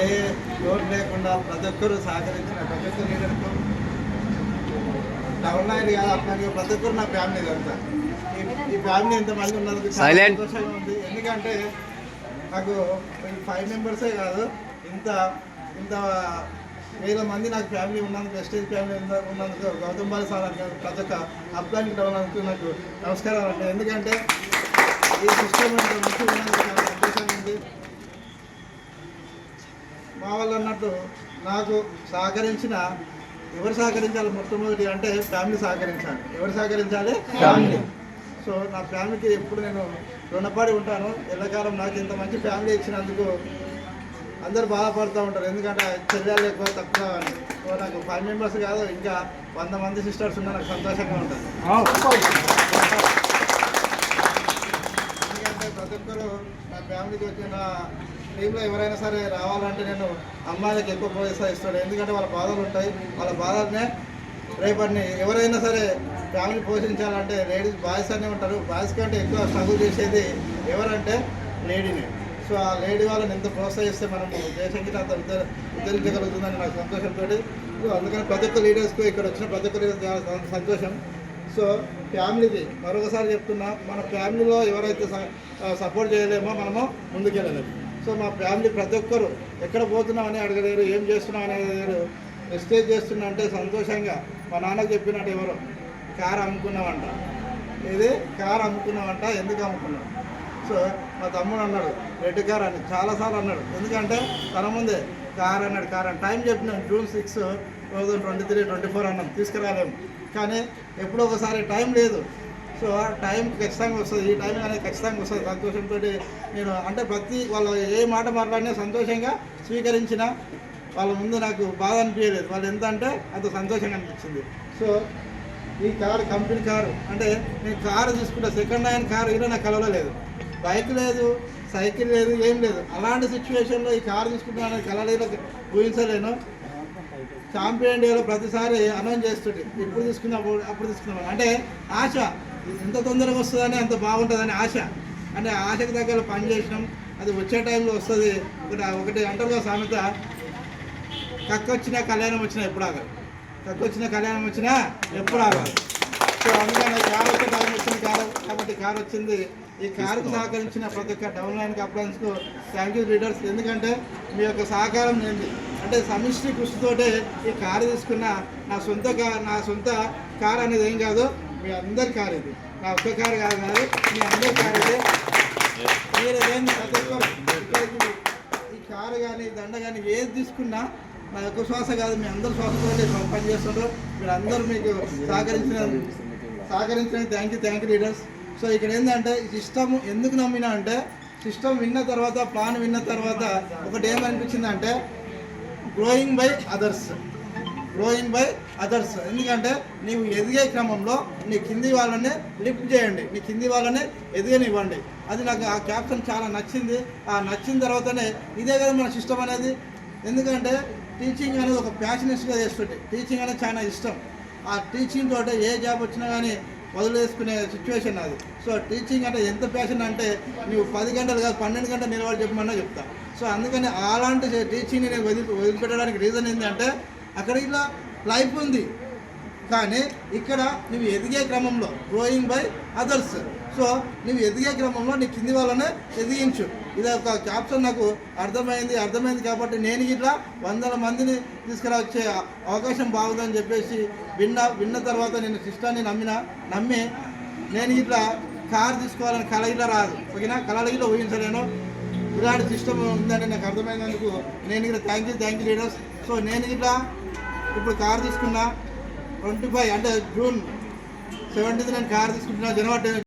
ఏ లోటు లేకుండా ప్రతి ఒక్కరు సహకరించిన ప్రతి ఒక్క లీడర్కు టౌన్ నాయుడు కాదు అట్లాగే ప్రతి ఒక్కరు నా ఫ్యామిలీ అంతా. ఈ ఫ్యామిలీ ఎంతమంది ఉన్నందుకు చాలా సంతోషంగా ఉంది. ఎందుకంటే నాకు 5 మెంబర్సే కాదు, ఇంత ఇంత వేల మంది నాకు ఫ్యామిలీ ఉన్నందుకు, వెస్టేజ్ ఫ్యామిలీ ఉన్నందుకు గౌతమ్ బాలి సార్ ప్రతి ఒక్క అప్లాంటిక్ టౌన్ అందుకు నాకు నమస్కారాలు అండి. ఎందుకంటే ఈ సిస్టమ్ అంటే మంచిగా ఉన్నందుకు చాలా సంతోషంగా ఉంది. మా వాళ్ళు అన్నట్టు నాకు సహకరించిన ఎవరు సహకరించాలి మొట్టమొదటి అంటే ఫ్యామిలీ సహకరించాలి. ఎవరు సహకరించాలి? ఫ్యామిలీ. సో నా ఫ్యామిలీకి ఎప్పుడు నేను రుణపడి ఉంటాను. ఎల్లకాలం నాకు ఇంత మంచి ఫ్యామిలీ ఇచ్చినందుకు అందరూ బాధపడుతూ ఉంటారు, ఎందుకంటే చెల్లెలు ఎక్కువ తక్కువ అని. సో నాకు 5 మెంబర్స్ కాదు, ఇంకా 100 మంది సిస్టర్స్ ఉన్నా నాకు సంతోషంగా ఉంటుంది. ఎందుకంటే ప్రతి ఒక్కరు నా ఫ్యామిలీకి వచ్చిన టీంలో ఎవరైనా సరే రావాలంటే నేను అమ్మాయిలకు ఎక్కువ ప్రోత్సహిస్తాను. ఎందుకంటే వాళ్ళ బాధలు ఉంటాయి, వాళ్ళ బాధలనే రేపటిని ఎవరైనా సరే ఫ్యామిలీ పోషించాలంటే లేడీస్ బాయ్స్ అనే ఉంటారు. బాయ్స్ కంటే ఎక్కువ స్ట్రగుల్ చేసేది ఎవరంటే లేడీనే. సో ఆ లేడీ వాళ్ళని ఎంత ప్రోత్సహిస్తే మనం దేశానికి అంత ఉద్ధరించగలుగుతుందని నాకు సంతోషంతో. అందుకని ప్రతి ఒక్క లీడర్స్కు ఇక్కడ వచ్చిన ప్రతి ఒక్క లీడర్స్ చాలా సంతోషం. సో ఫ్యామిలీకి మరొకసారి చెప్తున్నా, మన ఫ్యామిలీలో ఎవరైతే సపోర్ట్ చేయలేమో మనము ముందుకెళ్ళలేము. సో మా ఫ్యామిలీ ప్రతి ఒక్కరు ఎక్కడ పోతున్నామని అడగలేరు, ఏం చేస్తున్నాం అనేది ఎస్టేజ్ చేస్తున్నా అంటే సంతోషంగా మా నాన్నకు చెప్పినట్టు ఎవరు కారు అమ్ముకున్నామంట. ఇది కారు అమ్ముకున్నామంట. ఎందుకు అమ్ముకున్నాం? సో మా తమ్ముడు అన్నాడు రెడ్ కార్ అని చాలాసార్లు అన్నాడు. ఎందుకంటే తన ముందే కార్ అన్నాడు. కార్ అని టైం చెప్పినాం June 6, 2023-24 అన్నాం, తీసుకురాలేము. కానీ ఎప్పుడో ఒకసారి టైం లేదు. సో ఆ టైం ఖచ్చితంగా వస్తుంది, ఈ టైం అనేది ఖచ్చితంగా వస్తుంది. సంతోషంతో నేను అంటే ప్రతి వాళ్ళు ఏ మాట మాట్లాడినా సంతోషంగా స్వీకరించిన. వాళ్ళ ముందు నాకు బాధ అనిపించలేదు, వాళ్ళు ఎంత అంటే అంత సంతోషంగా అనిపించింది. సో ఈ కారు కంపెనీ కారు అంటే నేను కారు తీసుకుంటా, సెకండ్ హ్యాండ్ కారు ఇలా నాకు కలవలేదు. బైక్ లేదు, సైకిల్ లేదు, ఏం లేదు. అలాంటి సిచ్యువేషన్లో ఈ కారు తీసుకుంటున్నా కలవలేదు, ఊహించలేను. ఛాంపియన్ డేలో ప్రతిసారి అనౌన్స్ చేస్తుంటే ఇప్పుడు తీసుకుందాం అప్పుడు తీసుకుందాం అంటే ఆశ, ఎంత తొందరగా వస్తుందని అంత బాగుంటుందని ఆశ. అంటే ఆశకు దగ్గర పని చేసినాం, అది వచ్చే టైంలో వస్తుంది. ఒకటి అంటారుగా సామెత, కక్కొచ్చినా కళ్యాణం వచ్చినా ఎప్పుడు ఆగాలి, కక్కొచ్చిన కళ్యాణం వచ్చినా ఎప్పుడు ఆగాలి. సో అందుకని కారు వచ్చే టైం వచ్చింది కారు కాబట్టి కారు వచ్చింది. ఈ కారుకు సహకరించిన ప్రతి ఒక్క డౌన్ లైన్ అప్లయన్స్కు థ్యాంక్ యూ లీడర్స్. ఎందుకంటే మీ యొక్క సహకారం ఏంటి అంటే సమిష్టి కృషితోటే ఈ కారు తీసుకున్న నా సొంత కారు అనేది ఏం కాదు, మీ అందరి కారు ఇది. నా ఒక్క కారు కాదు, మీ అందరి కారు ఇది. మీరు ఏంటి ప్రతి ఒక్క ఈ కారు కానీ దండ కానీ ఏది తీసుకున్నా నా యొక్క శ్వాస కాదు, మీ అందరి శ్వాసతో పనిచేస్తుంటారు. మీరు అందరూ మీకు సహకరించిన థ్యాంక్ యూ లీడర్స్. సో ఇక్కడ ఏంటంటే ఈ సిస్టమ్ ఎందుకు నమ్మినా అంటే సిస్టమ్ విన్న తర్వాత, ప్లాన్ విన్న తర్వాత ఒకటి ఏమనిపించింది అంటే గ్రోయింగ్ బై అదర్స్. ఎందుకంటే నీవు ఎదిగే క్రమంలో నీ కింది వాళ్ళని లిఫ్ట్ చేయండి, నీ కింది వాళ్ళని ఎదిగనివ్వండి. అది నాకు ఆ క్యాప్షన్ చాలా నచ్చింది. ఆ నచ్చిన తర్వాతనే ఇదే కదా మన సిస్టమ్ అనేది. ఎందుకంటే టీచింగ్ అనేది ఒక ప్యాషనెస్గా చేస్తుంటే టీచింగ్ అనేది చాలా ఇష్టం. ఆ టీచింగ్ తోటే ఏ జాబ్ వచ్చినా కానీ వదిలేసుకునే సిచ్యువేషన్ అది. సో టీచింగ్ అంటే ఎంత ప్యాషన్ అంటే నువ్వు 10 గంటలు కాదు 12 గంటలు నిలబడి చెప్పమన్నా చెప్తా. సో అందుకని అలాంటి టీచింగ్ని నేను వదిలిపెట్టడానికి రీజన్ ఏంటంటే అక్కడ ఇలా లైఫ్ ఉంది, కానీ ఇక్కడ నువ్వు ఎదిగే క్రమంలో గ్రోయింగ్ బై అదర్స్. సో నువ్వు ఎదిగే క్రమంలో నీ కింది వాళ్ళనే ఎదిగించు. ఇది ఒక క్యాప్షన్ నాకు అర్థమైంది కాబట్టి నేను ఇట్లా 100 మందిని తీసుకురావచ్చే అవకాశం బాగుందని చెప్పేసి విన్న తర్వాత నేను సిస్టాన్ని నమ్మి నేను ఇట్లా కారు తీసుకోవాలని కళ ఇట్లా రాదు, ఓకేనా, కళలు ఇట్లా ఊహించలేను. ఇలాంటి సిస్టమ్ ఉందని నాకు అర్థమైనందుకు నేను ఇట్లా థ్యాంక్ యూ లీడర్స్. సో నేను ఇట్లా ఇప్పుడు కారు తీసుకున్నా 25 అంటే June 17 నేను కారు తీసుకుంటున్నా. జనవరి